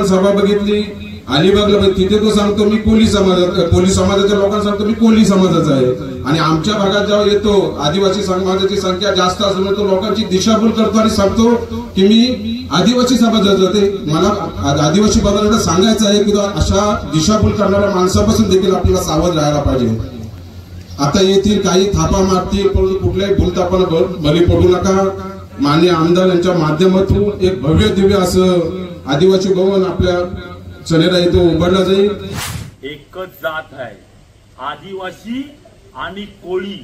सभा बघितली अलिबागला, तिथे तो सांगतो मी कोली समाजाच्या लोकांना सांगतो मी कोली समाजाचा आहे, आणि आमच्या भागात जेव्हा येतो आदिवासी समाजाची संख्या जास्त असल्यामुळे तो लोकांची दिशाभूल करतो आणि सांगतो की मी आदिवासी समाजाचा. ते मला आदिवासी बांधवांना सांगायचं आहे की अशा दिशाभूल करणाऱ्या माणसापासून देखील आपल्याला सावध राहायला पाहिजे. आता येथील काही थापा मारतील, परंतु कुठल्याही भूलथापाला बळी पडू नका. माननीय आमदार यांच्या माध्यमातून एक भव्य दिव्य असं आदिवासी भवन आपल्या चनेरा इथं उभारला जाईल. एकच जात आहे, आदिवासी आणि कोळी.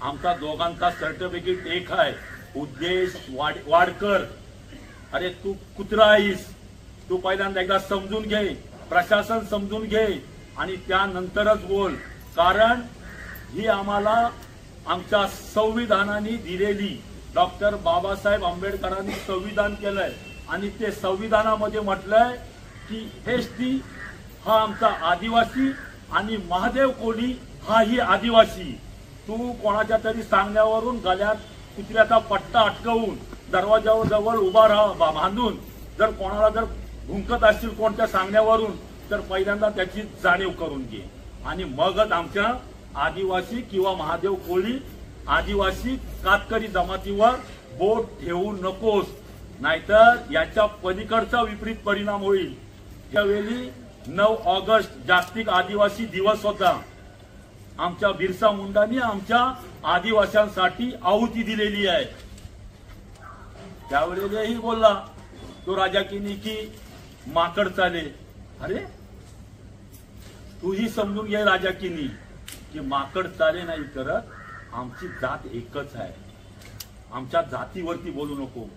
आमचा दोघांचा सर्टिफिकेट एक आहे. उद्देश वाडकर, अरे तू कुत्रा आहेस, तू पहिल्यांदा एकदा समजून घे, प्रशासन समजून घे आणि त्यानंतरच बोल. कारण ही आम्हाला आमच्या संविधानाने दिलेली, डॉक्टर बाबासाहेब आंबेडकरांनी संविधान केलंय आणि ते संविधानामध्ये म्हटलंय की एसटी हा आमचा आदिवासी आणि महादेव कोळी हा ही आदिवासी. तू कोणाच्या तरी सांगण्यावरून गळ्यात कुत्र्याचा पट्टा अटकवून दरवाजावर जवळ उभा राहा बांधून जर कोणाला जर भुंकत असतील कोणत्या सांगण्यावरून, तर पहिल्यांदा त्याची जाणीव करून घे आणि मगच आमच्या आदिवासी किंवा महादेव कोळी आदिवासी कातकरी जमातीवर बोट ठेवू नकोस, नाहीतर याच्या पलीकडचा विपरीत परिणाम होईल. त्यावेळी 9 ऑगस्ट जागतिक आदिवासी दिवस होता. आमच्या बिरसा मुंडांनी आमच्या आदिवासींसाठी आहुती दिलेली आहे. त्यावेळेलाही बोलला तो राजाकिनी की माकड चाले. अरे तूही समजून घे राजाकिनी की माकड चाले नाही करत, आमची जात एकच आहे. आमच्या जातीवरती बोलू नको.